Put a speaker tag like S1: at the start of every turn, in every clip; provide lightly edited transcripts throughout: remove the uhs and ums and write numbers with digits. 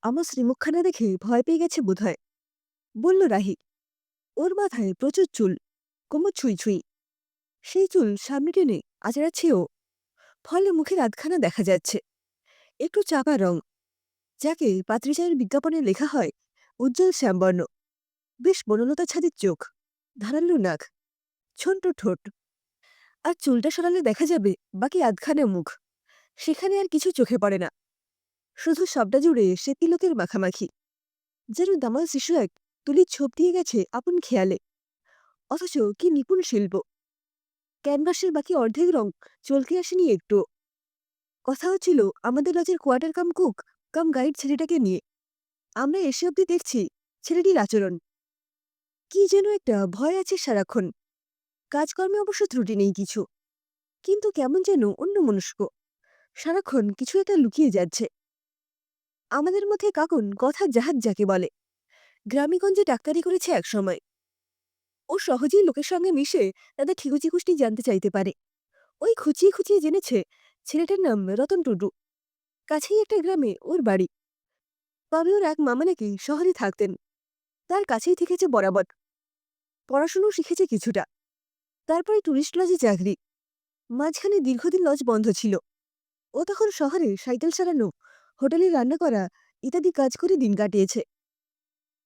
S1: আমার শ্রীমুখখানা দেখে ভয় পেয়ে গেছে বোধহয়, বলল রাহি। ওর মাথায় প্রচুর চুল, কোমর ছুঁই ছুঁই। সেই চুল সামনে টেনে আঁচড়াচ্ছে ও, ফলে মুখের আধখানা দেখা যাচ্ছে, একটু চাপা রং, যাকে পাত্রী চায়ের বিজ্ঞাপনে লেখা হয় উজ্জ্বল শ্যামবর্ণ। বেশ বনলতা ছাদের চোখ, ধারালো নাক, ছোট্ট ঠোঁট। আর চুলটা সরালে দেখা যাবে বাকি আধখানা মুখ। সেখানে আর কিছু চোখে পড়ে না, শুধু সবটা জুড়ে সে তিলকের মাখামাখি, যেন দামাল শিশু এক তুলির ছোপ দিয়ে গেছে আপন খেয়ালে। অথচ কি নিপুণ শিল্প! ক্যানভাসের বাকি অর্ধেক রং চলকে আসেনি একটু। কথা হচ্ছিল আমাদের লজের কোয়ার্টার কাম কুক কাম গাইড ছেলেটাকে নিয়ে। আমরা এসে অব্দি দেখছি ছেলেটির আচরণ কি যেন একটা ভয় আছে সারাক্ষণ। কাজকর্মে অবশ্য ত্রুটি নেই কিছু, কিন্তু কেমন যেন অন্যমনস্ক, সারাক্ষণ কিছু একটা লুকিয়ে যাচ্ছে। আমাদের মধ্যে কাকুন কথা জাহাজ যাকে বলে, গ্রামেগঞ্জে ডাক্তারি করেছে একসময়। ও সহজেই লোকের সঙ্গে মিশে তাদের ঠিকুচিকুষ্টি জানতে চাইতে পারে। ওই খুঁচিয়ে খুঁচিয়ে জেনেছে ছেলেটার নাম রতন টুডু। কাছেই একটা গ্রামে ওর বাড়ি। তবে ওর এক মামা নাকি শহরে থাকতেন, তার কাছেই থেকেছে বরাবর। পড়াশুনো শিখেছে কিছুটা, তারপরে টুরিস্ট লজে চাকরি। মাঝখানে দীর্ঘদিন লজ বন্ধ ছিল। ও তখন শহরে সাইকেল চালানো, হোটেলে রান্না করা ইত্যাদি কাজ করে দিন কাটিয়েছে।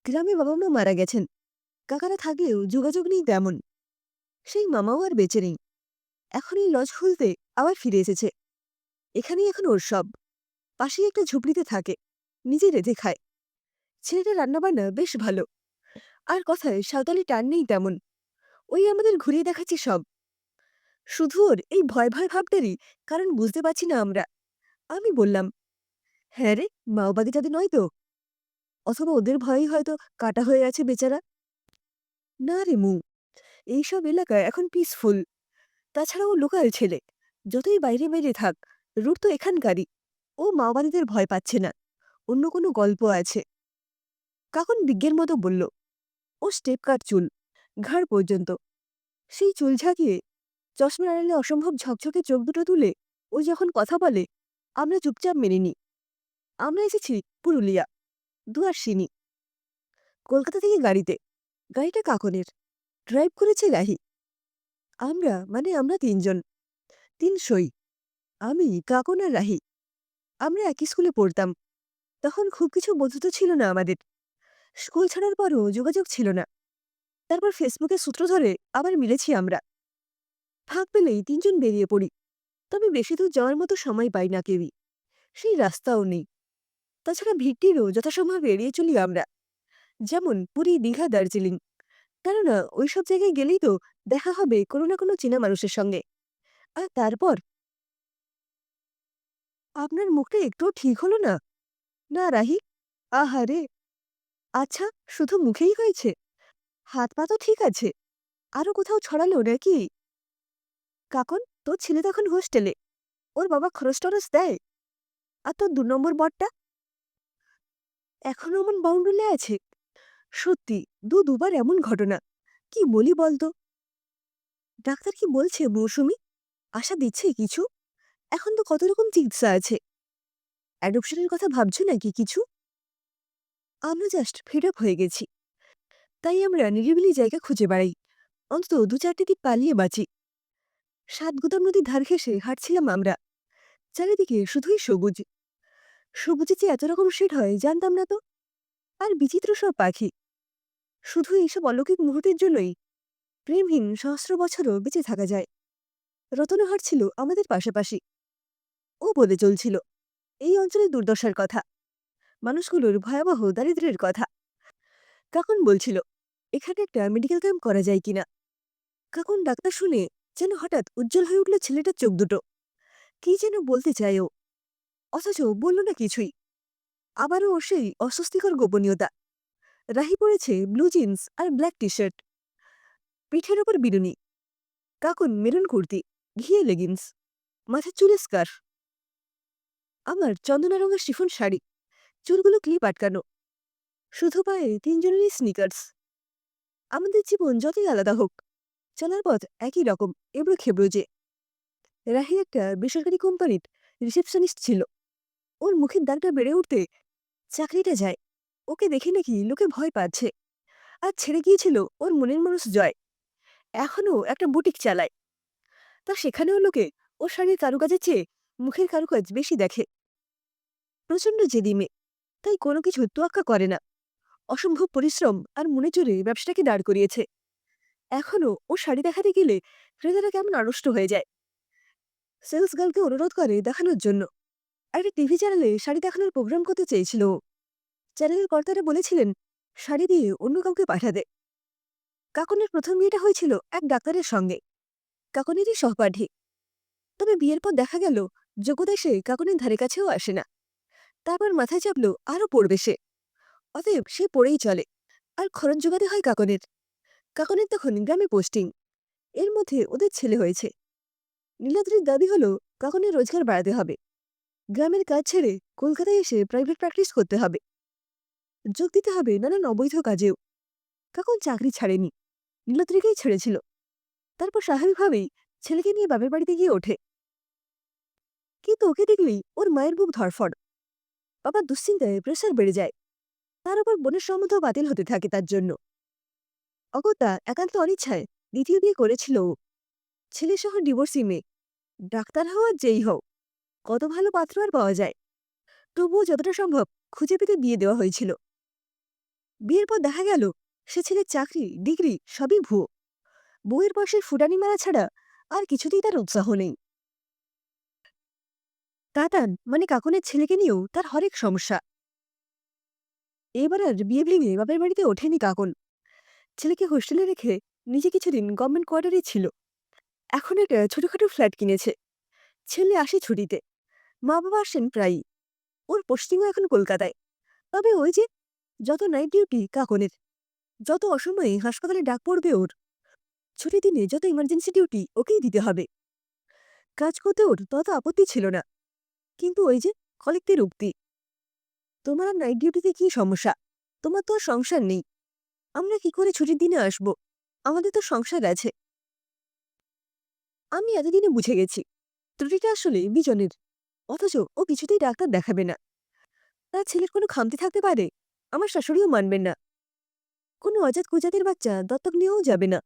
S1: গ্রামে বাবা মা মারা গেছেন, কাকারা থাকলেও যোগাযোগ নেই তেমন। সেই মামাও আর বেঁচে নেই। এখন এই লজ খুলতে আবার ফিরে এসেছে। এখানেই এখন ওর সব। পাশেই একটা ঝুপড়িতে থাকে, নিজে রেঁধে খায়। ছেলেটা রান্নাবান্না বেশ ভালো, আর কথায় সাঁওতালি টান নেই তেমন। ওই আমাদের ঘুরিয়ে দেখাচ্ছে সব। শুধু ওর এই ভয় ভয় ভাবটারই কারণ বুঝতে পারছি না আমরা। আমি বললাম, হ্যাঁ রে, মাওবাদী যাদের নয় তো? অথবা ওদের ভয়েই হয়তো কাটা হয়ে আছে বেচারা। না রে মু, এইসব এলাকায় এখন পিসফুল। তাছাড়া ও লোকাল ছেলে, যতই বাইরে বাইরে থাক, রুট তো এখানকারই। ও মাওবাদীদের ভয় পাচ্ছে না, অন্য কোনো গল্প আছে। কাকুন বিজ্ঞের মতো বলল, ও স্টেপ কাট চুল, ঘাড় পর্যন্ত। সেই চুল ঝাঁকিয়ে চশমার আড়ালে অসম্ভব ঝকঝকে চোখ দুটো তুলে ও যখন কথা বলে, আমরা চুপচাপ মেনে নিই। আমরা এসেছি পুরুলিয়া, দুয়ারসিনি, কলকাতা থেকে গাড়িতে। গাড়িটা কাকনের, ড্রাইভ করেছে রাহি। আমরা মানে আমরা তিনজন, তিন সই, আমি, কাকন আর রাহি। আমরা একই স্কুলে পড়তাম। তখন খুব কিছু বন্ধুত্ব ছিল না আমাদের। স্কুল ছাড়ার পরও যোগাযোগ ছিল না। তারপর ফেসবুকের সূত্র ধরে আবার মিলেছি আমরা। ফাঁক পেলেই তিনজন বেরিয়ে পড়ি, তবে বেশি দূর যাওয়ার মতো সময় পাই না কেউই। সেই রাস্তাও নেই। তাছাড়া ভিড়টিরও যথাসম্ভব এড়িয়ে চলি আমরা, যেমন পুরী, দীঘা, দার্জিলিং। কেননা ওইসব জায়গায় গেলেই তো দেখা হবে কোনো না কোনো চেনা মানুষের সঙ্গে। আর তারপর, আপনার মুখটা একটুও ঠিক হলো না। না রাহি, আহারে। আচ্ছা, শুধু মুখেই হয়েছে? হাত পা তো ঠিক আছে, আরো কোথাও ছড়ালো নাকি? কাকন, তোর ছেলে তো এখন হোস্টেলে, ওর বাবা খরচ টরচ দেয়? আর তোর ২ নম্বর বরটা এখনো এমন বাউন্ডুলে আছে? সত্যি, দুবার এমন ঘটনা। কি বলি বলতো? ডাক্তার কি বলছে মৌসুমি? আশা দিচ্ছে কিছু? এখন তো কত রকম চিকিৎসা আছে। অ্যাডপশনের কথা ভাবছো নাকি কিছু? আমরা জাস্ট ফেড আপ হয়ে গেছি, তাই আমরা নিরিবিলি জায়গা খুঁজে বেড়াই, অন্তত ২-৪টি দিন পালিয়ে বাঁচি। সাতগুদাম নদীর ধার ঘেঁষে হাঁটছিলাম আমরা। চারিদিকে শুধুই সবুজ। সবুজে যে এত রকম শেড হয় জানতাম না তো। আর বিচিত্র সব পাখি। শুধু এইসব অলৌকিক মুহূর্তের জন্যই প্রেমহীন সহস্র বছরও বেঁচে থাকা যায়। রতনও হাঁটছিল আমাদের পাশাপাশি। ও বলে চলছিল এই অঞ্চলের দুর্দশার কথা, মানুষগুলোর ভয়াবহ দারিদ্র্যের কথা। কাকুন বলছিল এখানে একটা মেডিকেল ক্যাম্প করা যায় কিনা। কাকুন ডাক্তার শুনে যেন হঠাৎ উজ্জ্বল হয়ে উঠল ছেলেটার চোখ দুটো। কি যেন বলতে চায় ও, অথচ বলল না কিছুই। আবারও ওর সেই অস্বস্তিকর গোপনীয়তা। রাহি পরেছে ব্লু জিন্স আর ব্ল্যাক টি শার্ট, পিঠের ওপর বিনুনি। কাকুন মেরুন কুর্তি, ঘিয়ে লেগিংস, মাথার চুলে স্কার্ফ। আমার চন্দনা রঙের শিফন শাড়ি, চুলগুলো ক্লিপ আটকানো, শুধু পায়ে তিনজনেরই স্নিকার্স। আমাদের জীবন যতই আলাদা হোক, চলার পথ একই রকম, এবড়ো খেবড়ো যে। রাহি একটা বেসরকারি কোম্পানির রিসেপশনিস্ট ছিল। ওর মুখের দাগটা বেড়ে উঠতে চাকরিটা যায়। ওকে দেখে নাকি লোকে ভয় পাচ্ছে। আর ছেড়ে গিয়েছিল ওর মনের মানুষ জয়। এখনও একটা বুটিক চালায়। তা সেখানেও লোকে ওর শাড়ির কারুকাজের চেয়ে মুখের কারুকাজ বেশি দেখে। প্রচণ্ড জেদি মেয়ে, তাই কোনো কিছু তোয়াক্কা করে না। অসম্ভব পরিশ্রম আর মনে জোরে ব্যবসাটাকে দাঁড় করিয়েছে। এখনও ও শাড়ি দেখাতে গেলে ক্রেতারা কেমন আড়ষ্ট হয়ে যায়। সেলস গার্লকে অনুরোধ করে দেখানোর জন্য। আর একটা টিভি চ্যানেলে শাড়ি দেখানোর প্রোগ্রাম করতে চেয়েছিল ও। চ্যানেলের কর্তারা বলেছিলেন শাড়ি দিয়ে অন্য কাউকে পাঠাতে। কাকনের প্রথম বিয়েটা হয়েছিল এক ডাক্তারের সঙ্গে, কাকনেরই সহপাঠী। তবে বিয়ের পর দেখা গেল যোগ্যতায় সে কাকনের ধারে কাছেও আসে না। তারপর মাথায় চাপলো আরও পড়বে সে। অতএব সে পড়েই চলে। আর খরচ জোগাতে হয় কাকনের। কাকনের তখন গ্রামে পোস্টিং। এর মধ্যে ওদের ছেলে হয়েছে। নীলাদ্রির দাবি হলো কাকনের রোজগার বাড়াতে হবে। গ্রামের কাজ ছেড়ে কলকাতায় এসে প্রাইভেট প্র্যাকটিস করতে হবে। যোগ দিতে হবে নানান অবৈধ কাজেও। কাকন চাকরি ছাড়েনি, নীলাদ্রিকেই ছেড়েছিল। তারপর স্বাভাবিকভাবেই ছেলেকে নিয়ে বাপের বাড়িতে গিয়ে ওঠে। কিন্তু ওকে দেখলেই ওর মায়ের বুক ধড়ফড়। বাবার দুশ্চিন্তায় প্রেশার বেড়ে যায়। তার উপর বোনের সম্বন্ধ বাতিল হতে থাকে তার জন্য। অগত্যা একান্ত অনিচ্ছায় দ্বিতীয় বিয়ে করেছিল ও। ছেলে সহ ডিভোর্সি মেয়ে। ডাক্তার হওয়ার যেই হোক, কত ভালো পাত্র আর পাওয়া যায়। তবুও যতটা সম্ভব খুঁজে পেতে বিয়ে দেওয়া হয়েছিল। বিয়ের পর দেখা গেল সে ছেলের চাকরি ডিগ্রি সবই ভুয়ো। বউয়ের পাশে ফুটানি মারা ছাড়া আর কিছুতেই তার উৎসাহ নেই। তাতান মানে কাকনের ছেলেকে নিয়েও তার হরেক সমস্যা। এবার আর বিয়ে ভেঙে বাপের বাড়িতে ওঠেনি কাকন। ছেলেকে হোস্টেলে রেখে নিজে কিছুদিন গভর্নমেন্ট কোয়ার্টারে ছিল। এখন একটা ছোটখাটো ফ্ল্যাট কিনেছে। ছেলে আসে ছুটিতে। মা বাবা আসেন প্রায়ই। ওর পোস্টিংও এখন কলকাতায়। তবে ওই যে যত নাইট ডিউটি কাকনের, যত অসময়ে হাসপাতালে ডাক পড়বে ওর, ছুটির দিনে যত ইমার্জেন্সি ডিউটি ওকেই দিতে হবে। কাজ করতে ওর তত আপত্তি ছিল না। কিন্তু ওই যে কলিগদের উক্তি, তোমার আর নাইট ডিউটিতে কি সমস্যা? তোমার তো আর সংসার নেই। আমরা কি করে ছুটির দিনে আসব? আমাদের তো সংসার আছে। আমি এতদিনে বুঝে গেছি ত্রুটিটা আসলে বিজনের। অথচ ও কিছুতেই ডাক্তার দেখাবে না। তার ছেলের কোনো খামতি থাকতে পারে, আমার শাশুড়িও মানবেন না। কোনো অজাত কুজাতের বাচ্চা দত্তক নিয়েও যাবে না।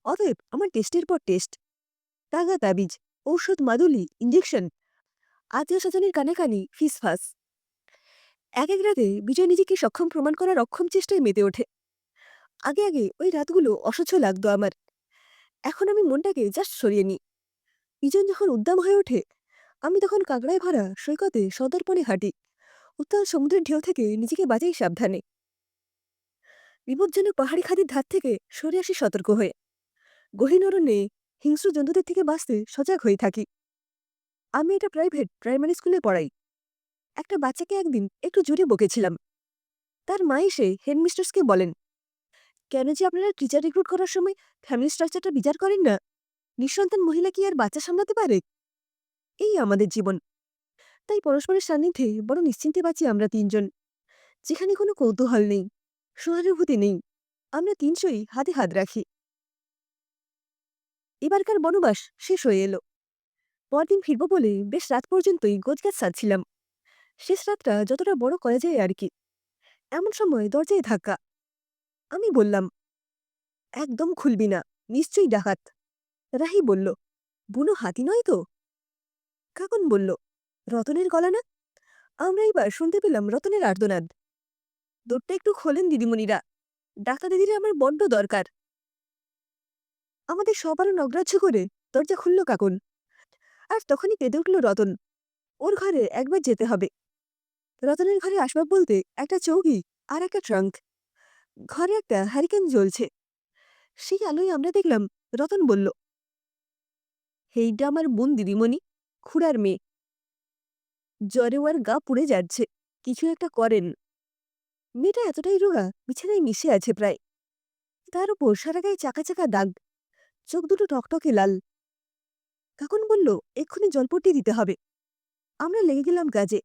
S1: অতএব আমার টেস্টের পর টেস্ট, তাগা তাবিজ, ঔষধ মাদুলি, ইঞ্জেকশন, আত্মীয় স্বজনের কানাকানি, ফিসফাস। এক এক রাতে বিজয় নিজেকে সক্ষম প্রমাণ করার অক্ষম চেষ্টায় মেতে ওঠে। আগে আগে ওই রাতগুলো অসহ্য লাগতো আমার। এখন আমি মনটাকে জাস্ট সরিয়ে নিই। বিজন যখন উদ্দাম হয়ে ওঠে, আমি তখন কাঁকড়ায় ভরা সৈকতে সদর্পণে হাঁটি। উত্তাল সমুদ্রের ঢেউ থেকে নিজেকে বাঁচাই সাবধানে। বিপজ্জনক পাহাড়ি খাদের ধার থেকে সরে আসি সতর্ক হয়ে। গহীন অরণ্যে হিংস্র জন্তুদের থেকে বাঁচতে সজাগ হয়ে থাকি। আমি এটা প্রাইভেট প্রাইমারি স্কুলে পড়াই। একটা বাচ্চাকে একদিন একটু জোরে বকেছিলাম। তার মা এসে হেডমিস্ট্রেসকে বলেন, কেন যে আপনারা টিচার রিক্রুট করার সময় ফ্যামিলি স্ট্রাকচারটা বিচার করেন না? নিঃসন্তান মহিলা কি আর বাচ্চা সামলাতে পারে? এই আমাদের জীবন। তাই পরস্পরের সান্নিধ্যে বড় নিশ্চিন্তে বাঁচি আমরা তিনজন। যেখানে কোনো কৌতূহল নেই, সহানুভূতি নেই। আমরা তিনশোই হাতে হাত রাখি। এবারকার বনবাস শেষ হয়ে এলো। পরদিন ফিরব বলে বেশ রাত পর্যন্তই গোছগাছ সাজছিলাম। শেষ রাতটা যতটা বড় করা যায় আর কি। এমন সময় দরজায় ধাক্কা। আমি বললাম, একদম খুলবি না, নিশ্চয়ই ডাকাত। রাহি বলল, বুনো হাতি নয় তো? কাকন বলল, রতনের গলা না? আমরা এবার শুনতে পেলাম রতনের আর্তনাদ। দৌড়টা একটু খোলেন দিদিমণিরা, ডাক্তার দিদিরা আমার বড্ড দরকার। আমাদের সবার অগ্রাহ্য করে দরজা খুলল কাকন। আর তখনই কেঁদে উঠল রতন। ওর ঘরে একবার যেতে হবে। রতনের ঘরে আসবাব বলতে একটা চৌকি আর একটা ট্রাঙ্ক। ঘরে একটা হ্যারিকেন জ্বলছে। সেই আলোয় আমরা দেখলাম রতন বলল, হেইটা আমার বোন দিদিমণি, খুড়ার মেয়ে। জ্বরে ওর গা পুড়ে যাচ্ছে, কিছু একটা করেন। মেয়েটা এতটাই রোগা, বিছানায় মিশে আছে প্রায়। তার উপর সারা গায়ে চাকা চাকা দাগ, চোখ দুটো টকটকে লাল। কাকন বলল, এক্ষুনি জলপট্টি দিতে হবে। আমরা লেগে গেলাম কাজে।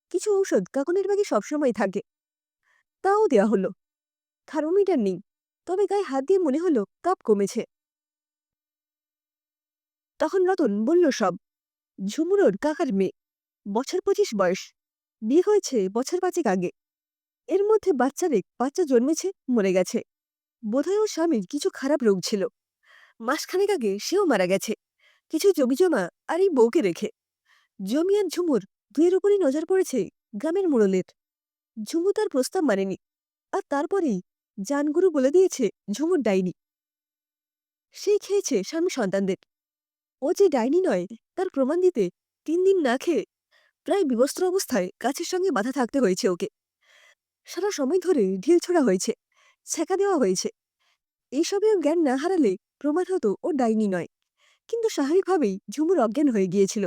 S1: কিছু ঔষধ কাকনের ব্যাগে সবসময় থাকে, তাও দেয়া হলো। থার্মোমিটার নেই, তবে গায়ে হাত দিয়ে মনে হলো কাপ কমেছে। তখন রতন বলল সব। ঝুমুরোর কাকার মেয়ে, বছর 25 বয়স। বিয়ে হয়েছে বছর ৫ আগে। এর মধ্যে বাচ্চা জন্মেছে, মরে গেছে। বোধহয় ওর স্বামীর কিছু খারাপ রোগ ছিল। মাসখানেক আগে সেও মারা গেছে। কিছু জমিজমা আর এই বউকে রেখে। জমি আর ঝুমুর দুয়ের উপরই নজর পড়েছে গ্রামের মোড়লের। ঝুমু তার প্রস্তাব মানেনি। আর তারপরেই জানগুরু বলে দিয়েছে ঝুমুর ডাইনি। সেই খেয়েছে স্বামী সন্তানদের। ও যে ডাইনি নয় তার প্রমাণ দিতে ৩ দিন না খেয়ে প্রায় বিবস্ত্র অবস্থায় গাছের সঙ্গে বাঁধা থাকতে হয়েছে ওকে। সারা সময় ধরে ঢিল ছোড়া হয়েছে, ছ্যাঁকা দেওয়া হয়েছে। এইসবেও জ্ঞান না হারালে প্রমাণ হতো ও ডাইনি নয়। কিন্তু স্বাভাবিকভাবেই ঝুমুর অজ্ঞান হয়ে গিয়েছিল।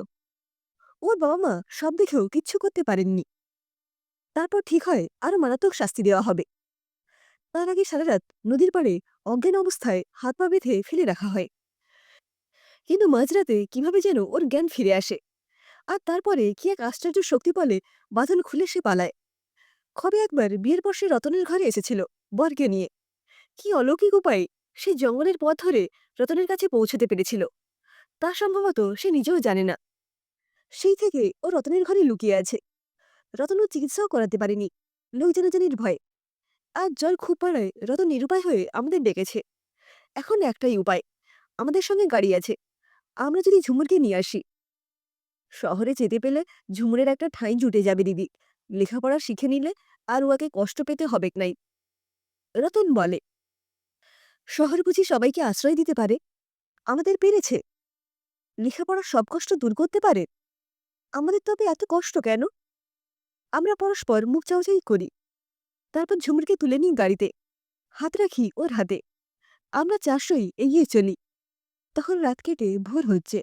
S1: ওর বাবা মা সব দেখেও কিচ্ছু করতে পারেননি। তারপর ঠিক হয় আরো মারাত্মক শাস্তি দেওয়া হবে। তার আগে সারা রাত নদীর পাড়ে অজ্ঞান অবস্থায় হাত পা বেঁধে ফেলে রাখা হয়। কিন্তু মাঝরাতে কিভাবে যেন ওর জ্ঞান ফিরে আসে। আর তারপরে কি এক আশ্চর্য শক্তি বলে বাঁধন খুলে সে পালায়। কবে একবার বিয়ের পর সে রতনের ঘরে এসেছিল বরকে নিয়ে। কি অলৌকিক উপায়ে সে জঙ্গলের পথ ধরে রতনের কাছে পৌঁছতে পেরেছিল তা সম্ভবত সে নিজেও জানে না। সেই থেকে ও রতনের ঘরে লুকিয়ে আছে। রতনও চিকিৎসাও করাতে পারেনি লোক জানাজানির ভয়ে। আজ জল খুব পাড়ায় রতন নিরুপায় হয়ে আমাদের ডেকেছে। এখন একটাই উপায়, আমাদের সঙ্গে গাড়ি আছে, আমরা যদি ঝুমুরকে নিয়ে আসি। শহরে যেতে পেলে ঝুমুরের একটা ঠাঁই জুটে যাবে দিদি। লেখাপড়া শিখে নিলে আর উহাকে কষ্ট পেতে হবে নাই। রতন বলে, শহর বুঝি সবাইকে আশ্রয় দিতে পারে? আমাদের পেরেছে। লেখাপড়ার সব কষ্ট দূর করতে পারে। আমাদের তবে এত কষ্ট কেন? আমরা পরস্পর মুখ চাওয়াচাই করি। তারপর ঝুমুরকে তুলে নিই গাড়িতে, হাত রাখি ওর হাতে। আমরা চারশোই এগিয়ে চলি। তখন রাত কেটে ভোর হচ্ছে।